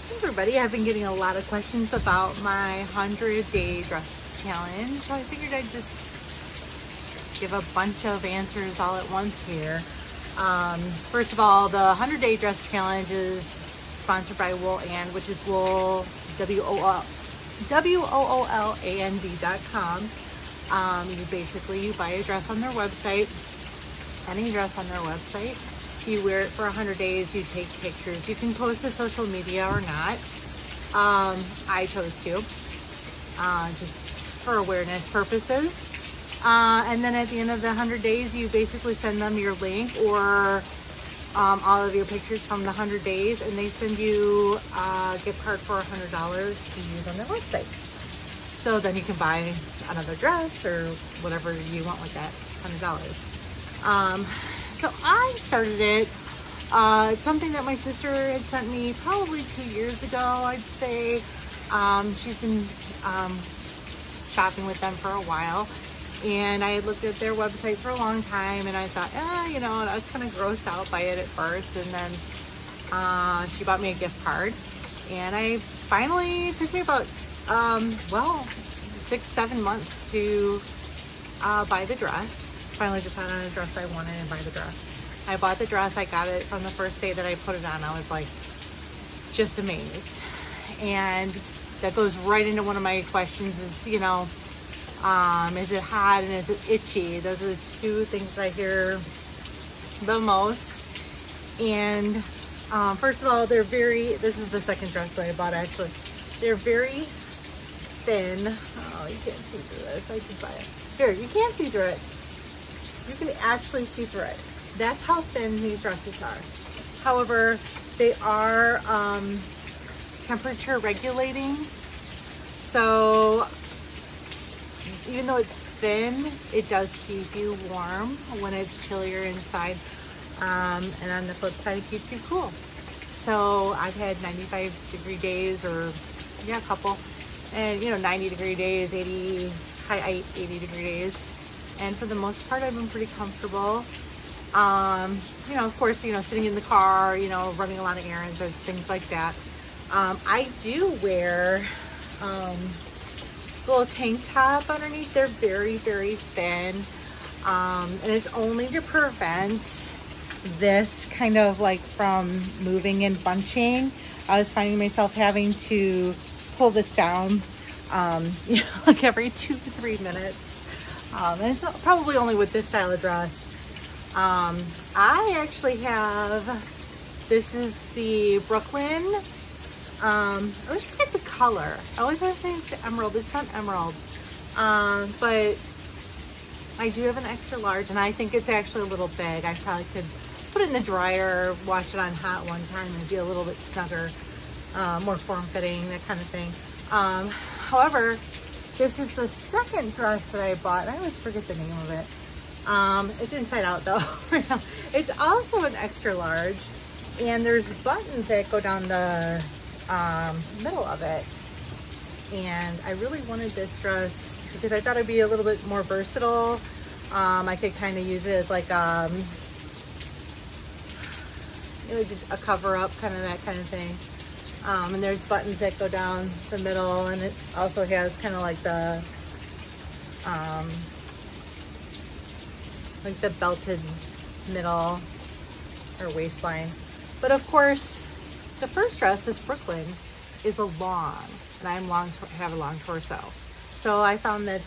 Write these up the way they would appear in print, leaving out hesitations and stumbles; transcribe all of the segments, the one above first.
Hey everybody, I've been getting a lot of questions about my 100-day dress challenge. So I figured I'd just give a bunch of answers all at once here. First of all, the 100-day dress challenge is sponsored by Wool And, which is wool, WOOLAND.com. You buy a dress on their website, any dress on their website. You wear it for 100 days, you take pictures. You can post to social media or not. I chose to, just for awareness purposes. And then at the end of the 100 days, you basically send them your link or all of your pictures from the 100 days, and they send you a gift card for $100 to use on their website. So then you can buy another dress or whatever you want with that $100. So I started it. It's something that my sister had sent me probably 2 years ago, I'd say. She's been shopping with them for a while, and I had looked at their website for a long time, and I thought, I was kind of grossed out by it at first, and then she bought me a gift card, and it took me about 6-7 months to buy the dress. Finally decided on a dress I wanted and buy the dress. I bought the dress. I got it from the first day that I put it on. I was like just amazed. And that goes right into one of my questions is, is it hot and is it itchy? Those are the two things that I hear the most. And first of all, this is the second dress that I bought actually. They're very thin. Oh, you can't see through this. I can buy it. Here, you can't see through it. You can actually see through it. That's how thin these dresses are. However, they are temperature regulating. So even though it's thin, it does keep you warm when it's chillier inside. And on the flip side, it keeps you cool. So I've had 95-degree days, or a couple, and 90-degree days, high 80-degree days. And for the most part, I've been pretty comfortable. Of course, sitting in the car, running a lot of errands or things like that. I do wear a little tank top underneath. They're very, very thin. And it's only to prevent this kind of like from moving and bunching. I was finding myself having to pull this down, like every 2 to 3 minutes. And it's probably only with this style of dress. I actually have, this is the Brooklyn. I always forget the color. I always want to say it's emerald. It's not emerald. But I do have an extra large, and I think it's actually a little big. I probably could put it in the dryer, wash it on hot one time, and it'd be a little bit snugger, more form-fitting, that kind of thing. However, this is the second dress that I bought. I always forget the name of it. It's inside out though. It's also an extra large, and there's buttons that go down the middle of it. And I really wanted this dress because I thought it'd be a little bit more versatile. I could kind of use it as like a cover up, kind of that kind of thing. And there's buttons that go down the middle, and it also has kind of like the belted middle or waistline. But of course, the first dress, this Brooklyn, is a long, and I have a long torso. So I found that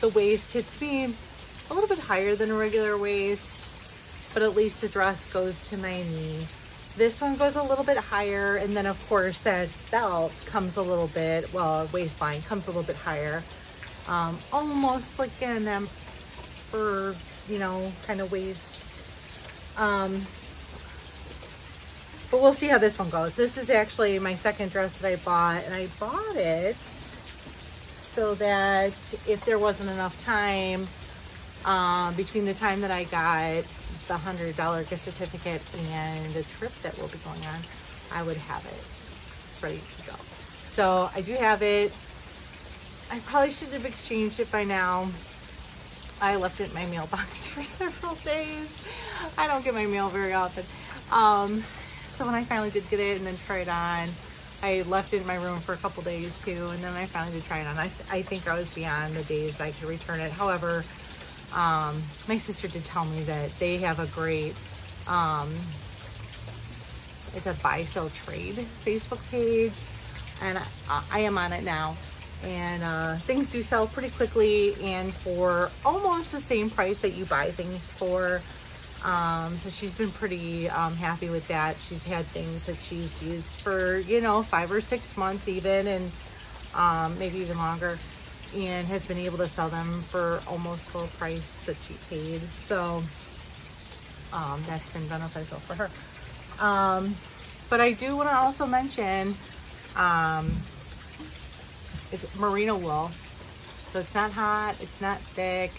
the waist hits me a little bit higher than a regular waist, but at least the dress goes to my knee. This one goes a little bit higher, and then of course that belt comes a little bit, waistline comes a little bit higher. Almost like an emperor, kind of waist. But we'll see how this one goes. This is actually my second dress that I bought, and I bought it so that if there wasn't enough time between the time that I got the $100 gift certificate and the trip that we'll be going on, I would have it ready to go. So I do have it. I probably should have exchanged it by now. I left it in my mailbox for several days. I don't get my mail very often. So when I finally did get it and then try it on, I left it in my room for a couple days too, and then I finally did try it on. I think I was beyond the days that I could return it. However, my sister did tell me that they have a great, it's a buy, sell, trade Facebook page, and I am on it now. And things do sell pretty quickly and for almost the same price that you buy things for. So she's been pretty happy with that. She's had things that she's used for, you know, 5 or 6 months even, and maybe even longer, and has been able to sell them for almost full price that she paid. So that's been beneficial for her. But I do want to also mention it's merino wool, so it's not hot, it's not thick.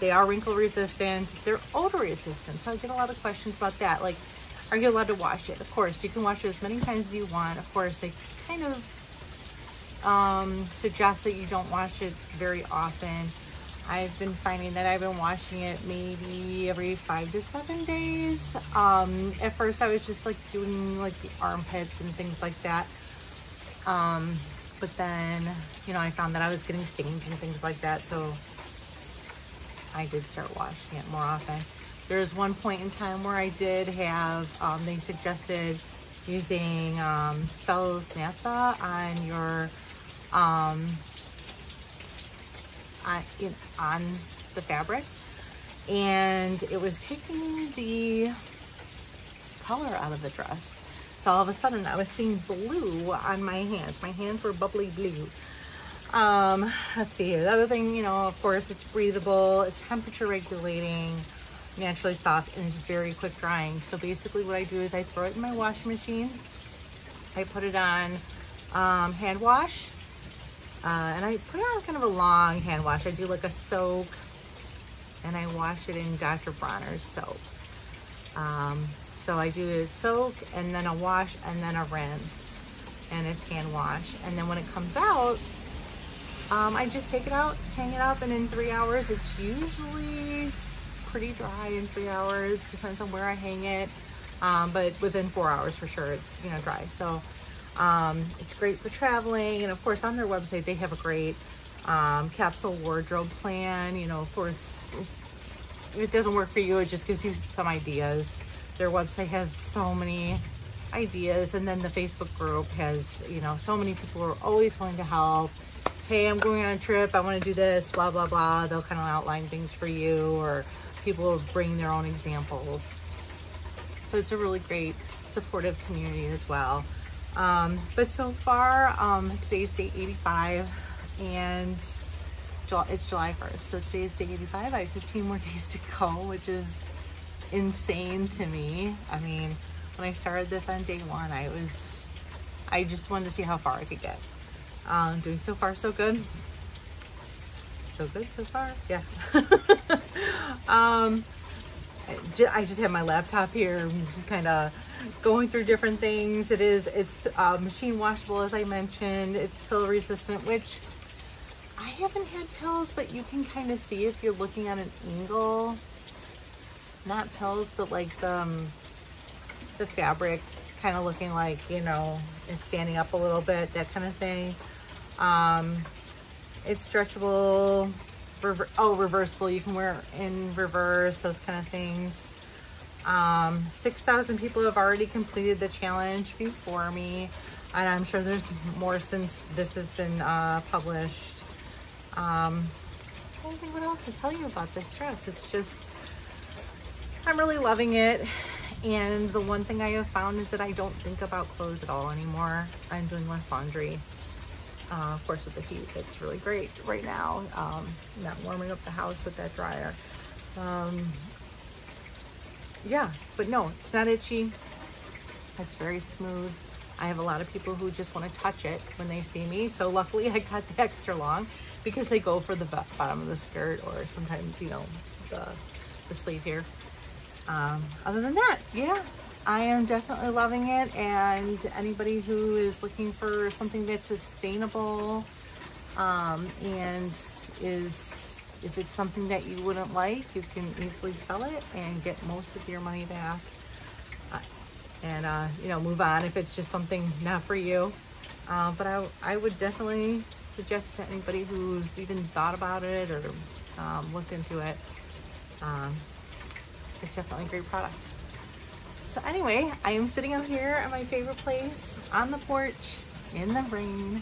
They are wrinkle resistant, they're odor resistant, so I get a lot of questions about that, like, are you allowed to wash it? Of course, you can wash it as many times as you want. Of course, they kind of suggest that you don't wash it very often. I've been finding that I've been washing it maybe every 5 to 7 days. At first I was just like doing like the armpits and things like that. But then, you know, I found that I was getting stains and things like that, so I did start washing it more often. There was one point in time where I did have, they suggested using Fel's Naphtha on your, on the fabric, and it was taking the color out of the dress. So all of a sudden I was seeing blue on my hands. My hands were bubbly blue. Let's see here. The other thing, you know, of course, it's breathable, it's temperature regulating, naturally soft, and it's very quick drying. So basically what I do is I throw it in my washing machine. I put it on hand wash, and I put it on kind of a long hand wash. I do like a soak, and I wash it in Dr. Bronner's soap. So I do a soak and then a wash and then a rinse, and it's hand wash. And then when it comes out, I just take it out, hang it up, and in 3 hours, it's usually pretty dry in 3 hours, depends on where I hang it. But within 4 hours for sure, it's, you know, dry. So it's great for traveling. And of course, on their website, they have a great capsule wardrobe plan. You know, of course, if it doesn't work for you, it just gives you some ideas. Their website has so many ideas, and then the Facebook group has, you know, so many people are always willing to help. Hey, I'm going on a trip, I want to do this, blah, blah, blah. They'll kind of outline things for you, or people will bring their own examples. So it's a really great supportive community as well. But so far, today's day 85, and it's July 1st. So today's day 85. I have 15 more days to go, which is insane to me. I mean, when I started this on day 1, I just wanted to see how far I could get. Doing so far so good. So good so far, yeah. I just have my laptop here. I'm just kind of going through different things. It's machine washable, as I mentioned. It's pill resistant, which I haven't had pills, but you can kind of see if you're looking at an angle. Not pills, but like the fabric kind of looking like, you know, it's standing up a little bit, that kind of thing. It's stretchable, reversible. You can wear it in reverse, those kind of things. 6,000 people have already completed the challenge before me, and I'm sure there's more since this has been published. I don't think what else to tell you about this dress. It's just, I'm really loving it. And the one thing I have found is that I don't think about clothes at all anymore. I'm doing less laundry. Of course, with the heat, it's really great right now. Not warming up the house with that dryer. Yeah, but no, it's not itchy. It's very smooth. I have a lot of people who just want to touch it when they see me. So luckily I got the extra long because they go for the bottom of the skirt, or sometimes, you know, the sleeve here. Other than that, yeah, I am definitely loving it. And anybody who is looking for something that's sustainable, and if it's something that you wouldn't like, you can easily sell it and get most of your money back. and you know, move on if it's just something not for you. But I would definitely suggest to anybody who's even thought about it or looked into it. It's definitely a great product. So anyway, I am sitting out here at my favorite place on the porch in the rain,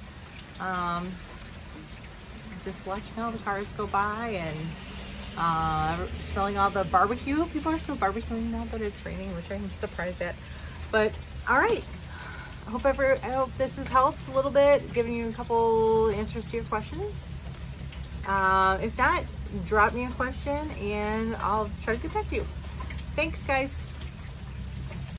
just watching all the cars go by and smelling all the barbecue. People are still barbecuing now that it's raining, which I'm surprised at. But all right, I hope this has helped a little bit, giving you a couple answers to your questions. If not, drop me a question and I'll try to get back to you. Thanks, guys.